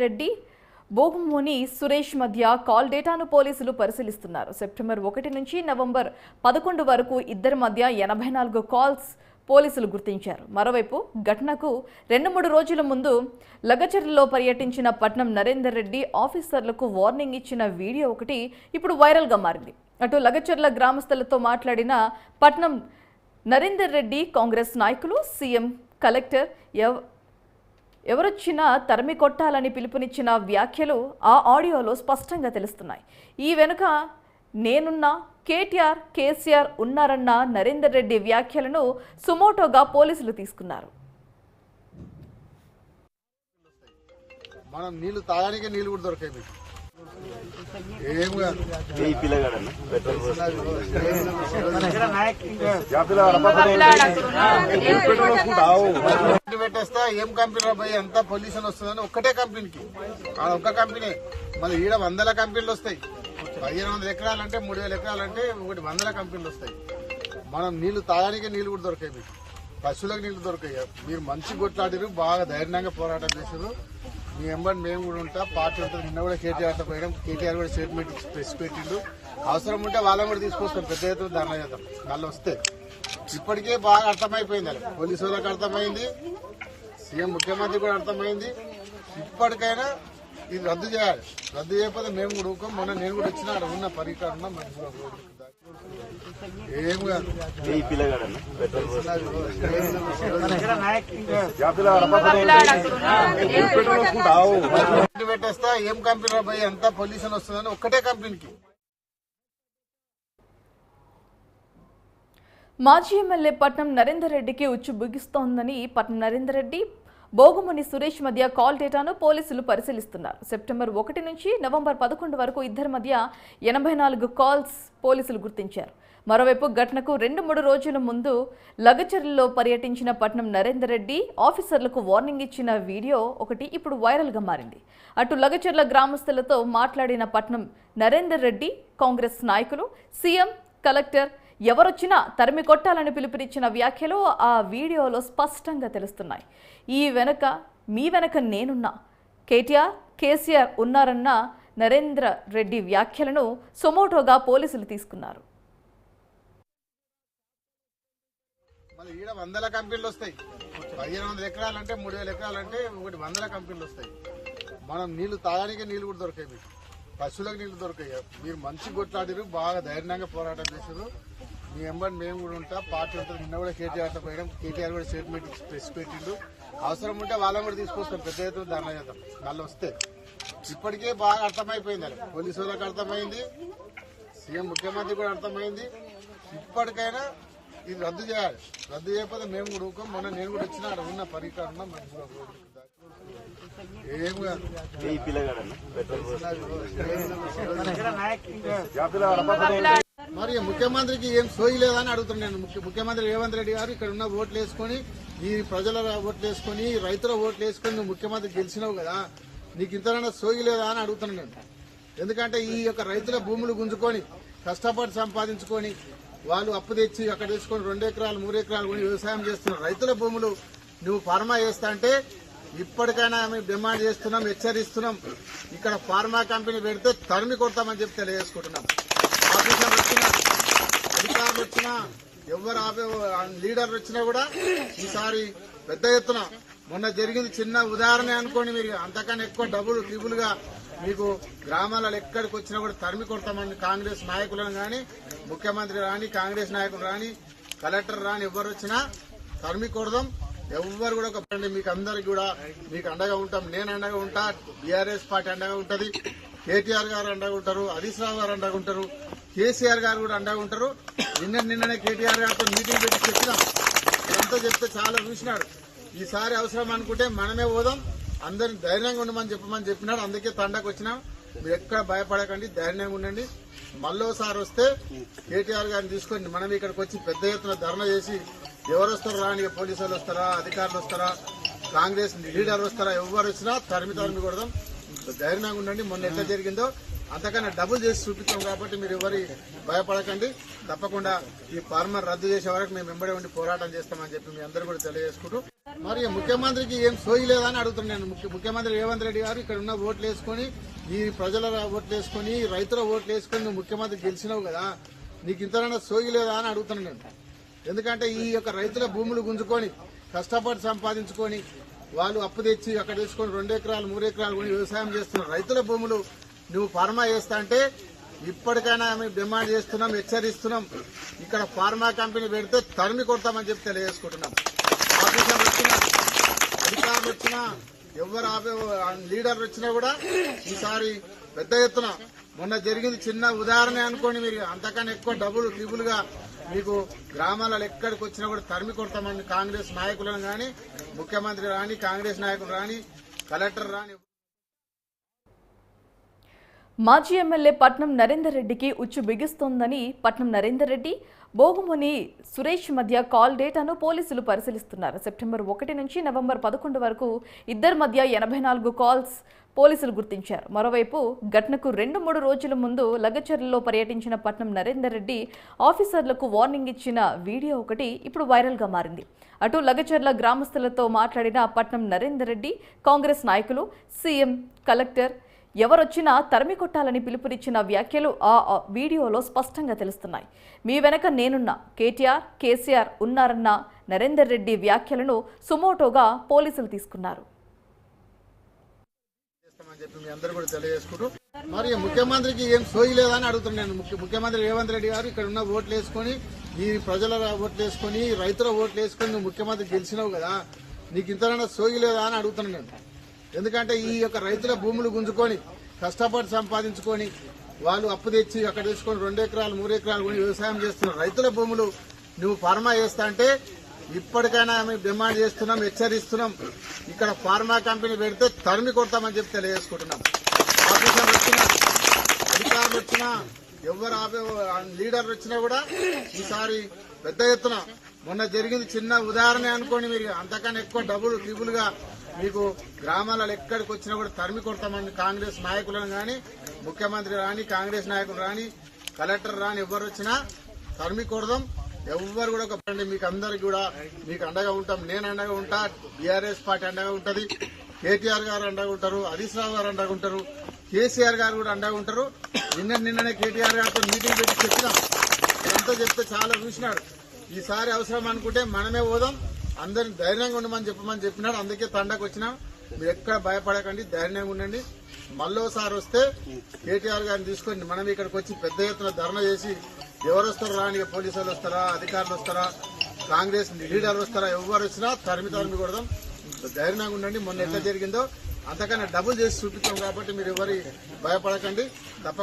రెడ్డి బోగుమూని సురేష్ మధ్య కాల్ డేటాను పోలీసులు పరిశీలిస్తున్నారు. సెప్టెంబర్ 1 నుంచి నవంబర్ 11 వరకు ఇద్దరి మధ్య 84 కాల్స్ పోలీసులు గుర్తించారు. మరోవైపు ఘటనకు 2-3 రోజుల ముందు లగచర్లలో పర్యటించిన పట్నం నరేందర్ రెడ్డి ఆఫీసర్లకు వార్నింగ్ ఇచ్చిన వీడియో ఒకటి ఇప్పుడు వైరల్గా మారింది. అటు లగచర్ల గ్రామస్తులతో మాట్లాడిన పట్నం నరేందర్ రెడ్డి కాంగ్రెస్ నాయకులు సీఎం కలెక్టర్ ఎవరొచ్చినా తరిమి కొట్టాలని పిలుపునిచ్చిన వ్యాఖ్యలు ఆ ఆడియోలో స్పష్టంగా తెలుస్తున్నాయి. ఈ వెనుక నేనున్నా, కేటీఆర్, కేసీఆర్ ఉన్నారన్న నరేందర్ రెడ్డి వ్యాఖ్యలను సుమోటోగా పోలీసులు తీసుకున్నారు. మనం నీళ్లు తాగడానికి నీళ్లు కూడా దొరకాయి. పెట్టేస్తా ఏం కంపెనీ పోయి ఎంత పొల్యూషన్ వస్తుందని ఒక్కటే కంపెనీకి ఒక్క కంపెనీ మళ్ళీ ఈడ 100 కంపెనీలు వస్తాయి. 1500 ఎకరాలంటే 3000 ఎకరాలంటే 100 కంపెనీలు వస్తాయి. మనం నీళ్లు తాగడానికి నీళ్లు కూడా దొరకాయి. పశువులకు నీళ్లు దొరకాయి. మీరు మంచి కొట్లాడిరు, బాగా ధైర్యంగా పోరాటం చేసారు. మీ ఎంబడి మేము కూడా ఉంటా, పార్టీ ఉంటుంది. నిన్న కూడా కేటీఆర్తో పోయినాం. కేటీఆర్ కూడా స్టేట్మెంట్ ప్రెస్ పెట్టిండు. అవసరం ఉంటే వాళ్ళని కూడా తీసుకొస్తాం, పెద్ద ఎత్తున ధర్నా చేద్దాం. మళ్ళీ వస్తే ఇప్పటికే బాగా అర్థమైపోయింది. పోలీసు వాళ్ళకి అర్థమైంది, సీఎం ముఖ్యమంత్రి కూడా అర్థమైంది. ఇప్పటికైనా ఇది రద్దు చేయాలి. రద్దు చేయకపోతే మేము కూడా ఊకం. మొన్న నేను కూడా వచ్చిన అక్కడ ఉన్న పరికరం ఏం కాదు. పెట్టేస్తా ఏం కంపెనీ పోయి ఎంత పొల్యూషన్ వస్తుందని ఒక్కటే కంపెనీకి. మాజీ ఎమ్మెల్యే పట్నం నరేందర్ రెడ్డికి ఉచ్చు బిగిస్తోందని పట్నం నరేందర్ రెడ్డి బోగుమూని సురేష్ మధ్య కాల్ డేటాను పోలీసులు పరిశీలిస్తున్నారు. సెప్టెంబర్ 1 నుంచి నవంబర్ 11 వరకు ఇద్దరి మధ్య 84 కాల్స్ పోలీసులు గుర్తించారు. మరోవైపు ఘటనకు 2-3 రోజుల ముందు లగచర్లలో పర్యటించిన పట్నం నరేందర్ రెడ్డి ఆఫీసర్లకు వార్నింగ్ ఇచ్చిన వీడియో ఒకటి ఇప్పుడు వైరల్గా మారింది. అటు లగచర్ల గ్రామస్తులతో మాట్లాడిన పట్నం నరేందర్ రెడ్డి కాంగ్రెస్ నాయకులు సీఎం కలెక్టర్ ఎవరొచ్చినా తరిమి కొట్టాలని పిలుపునిచ్చిన వ్యాఖ్యలు ఆ వీడియోలో స్పష్టంగా తెలుస్తున్నాయి. మీ వెనక నేనున్నా, కేటీఆర్, కేసీఆర్ ఉన్నారన్న నరేంద్ర రెడ్డి వ్యాఖ్యలను సుమోటోగా పోలీసులు తీసుకున్నారు. ఈడ 100 కంపెనీలు వస్తాయి. 1500 ఎకరాలంటే 3000 ఎకరాలంటే 100 కంపెనీలు వస్తాయి. మనం నీళ్లు తాగడానికి నీళ్లు కూడా దొరకాయి. పశువులకు నీళ్లు దొరకాయి. మీరు మంచి కొట్లాడిరు, బాగా ధైర్యంగా పోరాటం చేసారు. మీ ఎంబడి మేము కూడా ఉంటా, పార్టీ ఉంటుంది. నిన్న కూడా కేటీఆర్తో పోయినాం. కేటీఆర్ కూడా స్టేట్మెంట్ ప్రెస్ పెట్టిండు. అవసరం ఉంటే వాళ్ళని కూడా తీసుకొస్తాం, పెద్ద ఎత్తున ధర్నా చేద్దాం. మళ్ళీ వస్తే ఇప్పటికే బాగా అర్థమైపోయింది. పోలీసు వాళ్ళకి అర్థమైంది, సీఎం ముఖ్యమంత్రి కూడా అర్థమైంది. ఇప్పటికైనా ఇది రద్దు చేయాలి. రద్దు చేయకపోతే మేము కూడా ఊకం. మొన్న నేను కూడా వచ్చిన అక్కడ ఉన్న పరికరం ఏం కాదు. మరి ముఖ్యమంత్రికి ఏం సోయి లేదని అడుగుతున్నాను. ముఖ్యమంత్రి రేవంత్ రెడ్డి గారు ఇక్కడ ఉన్న ఓట్లు వేసుకొని, ఈ ప్రజల ఓట్లు వేసుకొని, రైతుల ఓట్లు వేసుకొని నువ్వు ముఖ్యమంత్రి గెలిచినావు కదా, నీకు ఇంతనైనా సోయి లేదా అని అడుగుతున్నాను నేను. ఎందుకంటే ఈ యొక్క రైతుల భూములు గుంజుకొని కష్టపడి సంపాదించుకొని వాళ్ళు అప్పు తెచ్చి అక్కడ తీసుకొని 2 ఎకరాలు 3 ఎకరాలు కొని వ్యవసాయం చేస్తున్న రైతుల భూములు నువ్వు ఫార్మా చేస్తా అంటే ఇప్పటికైనా మేము డిమాండ్ చేస్తున్నాం, హెచ్చరిస్తున్నాం. ఇక్కడ ఫార్మా కంపెనీ పెడితే తరిమి కొడతామని చెప్పి తెలియజేసుకుంటున్నాం. ఆఫీసర్లు వచ్చినా, అధికారులు వచ్చినా, ఎవరు లీడర్లు వచ్చినా కూడా ఈసారి పెద్ద ఎత్తున మొన్న జరిగింది చిన్న ఉదాహరణ అనుకోండి. మీరు అంతకన్నా ఎక్కువ డబుల్ ట్రిబుల్ గా మీకు గ్రామాలలో ఎక్కడికి వచ్చినా కూడా తరిమి కొడతామని కాంగ్రెస్ నాయకులను కానీ, ముఖ్యమంత్రి రాని, కాంగ్రెస్ నాయకులు రాని, కలెక్టర్ రాని, ఎవరు వచ్చినా తరిమి కొడదాం. ఎవరు కూడా మీకు అందరికి కూడా మీకు అండగా ఉంటాం. నేను అండగా ఉంటా, బీఆర్ఎస్ పార్టీ అండగా ఉంటది, కేటీఆర్ గారు అండగా ఉంటారు, హరీష్ రావు గారు అండగా ఉంటారు, కేసీఆర్ గారు కూడా అండగా ఉంటారు. నిన్ననే కేటీఆర్ గారితో మీటింగ్ పెట్టి చెప్పినాం. ఎంతో చెప్తే చాలా చూసినాడు. ఈసారి అవసరం అనుకుంటే మనమే పోదాం, అందరిని ధైర్యంగా ఉండమని చెప్పినాడు. అందుకే తండాకు వచ్చినాం. మీరు ఎక్కడ భయపడకండి, ధైర్యంగా ఉండండి. మళ్ళోసారి వస్తే కేటీఆర్ గారిని తీసుకొని మనం ఇక్కడికి వచ్చి పెద్ద ఎత్తున ధర్నా చేసి ఎవరు వస్తారో రాని, పోలీసు వాళ్ళు వస్తారా, అధికారులు వస్తారా, కాంగ్రెస్ లీడర్ వస్తారా, ఎవరు వచ్చినా తరిమి కొడదాం. ధైర్యంగా ఉండండి. మొన్న ఎంత జరిగిందో అంతకన్నా డబుల్ చేసి చూపిస్తాం. కాబట్టి మీరు ఎవరి భయపడకండి. తప్పకుండా ఈ ఫార్మర్ రద్దు చేసే వరకు మేము వెంబడి ఉండి పోరాటం చేస్తామని చెప్పి మీ అందరూ కూడా తెలియజేసుకుంటూ మరి ముఖ్యమంత్రికి ఏం సోయి లేదా అని అడుగుతున్నాను. ముఖ్యమంత్రి రేవంత్ రెడ్డి గారు ఇక్కడ ఉన్న ఓట్లు వేసుకొని ఈ ప్రజల ఓట్లు వేసుకొని రైతుల ఓట్లు వేసుకొని నువ్వు ముఖ్యమంత్రి గెలిచినావు కదా, నీకు ఇంతనైనా సోయి లేదా అని అడుగుతున్నాను నేను. ఎందుకంటే ఈ యొక్క రైతుల భూములు గుంజుకొని కష్టపడి సంపాదించుకొని వాళ్ళు అప్పు తెచ్చి అక్కడ వేసుకొని 2 ఎకరాలు 3 ఎకరాలు కొని వ్యవసాయం చేస్తున్నారు. రైతుల భూములు నువ్వు ఫార్మా చేస్తా అంటే ఇప్పటికైనా మేము డిమాండ్ చేస్తున్నాం, హెచ్చరిస్తున్నాం. ఇక్కడ ఫార్మా కంపెనీ పెడితే తరిమి కొడతామని చెప్పి తెలియజేసుకుంటున్నాం. ఆఫీసర్లు వచ్చినా, అధికారులు వచ్చినా, ఎవరు లీడర్లు వచ్చినా కూడా ఈసారి పెద్ద ఎత్తున మొన్న జరిగింది చిన్న ఉదాహరణ అనుకోండి. మీరు అంతకన్నా ఎక్కువ డబుల్ ట్రిబుల్ గా మీకు గ్రామాలలో ఎక్కడికి వచ్చినా కూడా తరిమి కొడతామని కాంగ్రెస్ నాయకులను గాని, ముఖ్యమంత్రి రాని, కాంగ్రెస్ నాయకులు రాని, కలెక్టర్ రాని. మాజీ ఎమ్మెల్యే పట్నం నరేందర్ రెడ్డికి ఉచ్చు బిగిస్తోందని పట్నం నరేందర్ రెడ్డి, బోగుముని సురేష్ మధ్య కాల్ డేటాను పోలీసులు పరిశీలిస్తున్నారు. సెప్టెంబర్ 1 నుంచి నవంబర్ 11 వరకు ఇద్దరి మధ్య 84 కాల్స్ పోలీసులు గుర్తించారు. మరోవైపు ఘటనకు 2-3 రోజుల ముందు లగచర్లలో పర్యటించిన పట్నం నరేందర్ రెడ్డి ఆఫీసర్లకు వార్నింగ్ ఇచ్చిన వీడియో ఒకటి ఇప్పుడు వైరల్గా మారింది. అటు లగచర్ల గ్రామస్తులతో మాట్లాడిన పట్నం నరేందర్ రెడ్డి, కాంగ్రెస్ నాయకులు, సీఎం, కలెక్టర్ ఎవరొచ్చినా తరిమి కొట్టాలని పిలుపునిచ్చిన వ్యాఖ్యలు ఆ వీడియోలో స్పష్టంగా తెలుస్తున్నాయి. మీ వెనక నేనున్నా, కేటీఆర్, కేసీఆర్ ఉన్నారన్న నరేందర్ రెడ్డి వ్యాఖ్యలను సుమోటోగా పోలీసులు తీసుకున్నారు. మరి ముఖ్యమంత్రికి ఏం సోయి లేదా అని అడుగుతున్నాను. ముఖ్యమంత్రి రేవంత్ రెడ్డి గారు ఇక్కడ ఉన్న ఓట్లు వేసుకొని ఈ ప్రజల ఓట్లు వేసుకొని రైతుల ఓట్లు వేసుకొని నువ్వు ముఖ్యమంత్రి గెలిచినావు కదా, నీకు ఇంతనైనా సోయి లేదా అని అడుగుతున్నాను నేను. ఎందుకంటే ఈ యొక్క రైతుల భూములు గుంజుకొని కష్టపడి సంపాదించుకొని వాళ్ళు అప్పు తెచ్చి అక్కడ వేసుకొని 2 ఎకరాలు 3 ఎకరాలు కొని వ్యవసాయం చేస్తున్నారు. రైతుల భూములు నువ్వు ఫార్మా చేస్తా అంటే ఇప్పటికైనా మేము డిమాండ్ చేస్తున్నాం, హెచ్చరిస్తున్నాం. ఇక్కడ ఫార్మా కంపెనీ పెడితే తరిమి కొడతామని చెప్పి తెలియజేసుకుంటున్నాం. ఆఫీసర్లు వచ్చినా, అధికారులు వచ్చినా, ఎవరు లీడర్లు వచ్చినా కూడా ఈసారి పెద్ద ఎత్తున మొన్న జరిగింది చిన్న ఉదాహరణ అనుకోండి. మీరు అంతకన్నా ఎక్కువ డబుల్ ట్రిబుల్ గా మీకు గ్రామాలలో ఎక్కడికి వచ్చినా కూడా తరిమి కొడతామని కాంగ్రెస్ నాయకులను గాని, ముఖ్యమంత్రి రాని, కాంగ్రెస్ నాయకులు రాని, కలెక్టర్ రాని, ఎవరు వచ్చినా తరిమి కొడదాం. ఎవరు కూడా మీకు అందరికి కూడా మీకు అండగా ఉంటాం. నేను అండగా ఉంటా, బీఆర్ఎస్ పార్టీ అండగా ఉంటది, కేటీఆర్ గారు అండగా ఉంటారు, హరీష్ రావు గారు అండగా ఉంటారు, కేసీఆర్ గారు కూడా అండగా ఉంటారు. నిన్ననే కేటీఆర్ గారితో మీటింగ్ పెట్టి చెప్పినాం. ఎంతో చెప్తే చాలా చూసినాడు. ఈసారి అవసరం అనుకుంటే మనమే పోదాం, అందరిని ధైర్యంగా ఉండమని చెప్పినాడు. అందుకే తండకు వచ్చినాం. మీరు ఎక్కడ భయపడకండి, ధైర్యంగా ఉండండి. మళ్ళోసారి వస్తే కేటీఆర్ గారిని తీసుకొని మనం ఇక్కడికి వచ్చి పెద్ద ఎత్తున ధర్నా చేసి ఎవరు వస్తారో రాని, పోలీసులు వస్తారా, అధికారులు వస్తారా, కాంగ్రెస్ లీడర్లు వస్తారా, ఎవరు వచ్చినా తరిమి కొడదాం. ధైర్యంగా ఉండండి. మొన్న ఎట్లా జరిగిందో అంతకన్నా డబుల్ చేసి చూపిస్తాం కాబట్టి మీరు ఎవరి భయపడకండి. తప్ప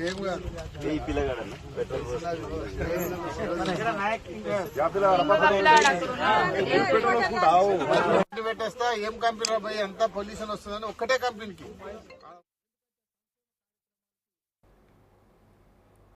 ఏం కాదు. పెట్టేస్తా ఏం కంపెనీ పోయి ఎంత పొల్యూషన్ వస్తుందని ఒక్కటే కంపెనీకి